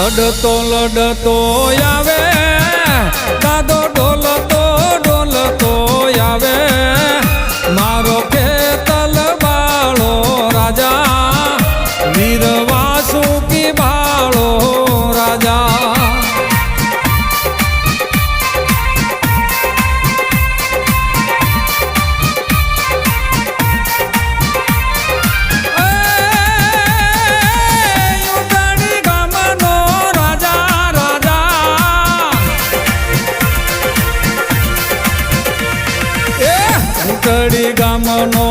લડતો આવે દાદો ડોલતો આવે મારો ખેતલ બાળો રાજા વીર વાસુકી બાળો રાજા કડી ગામનો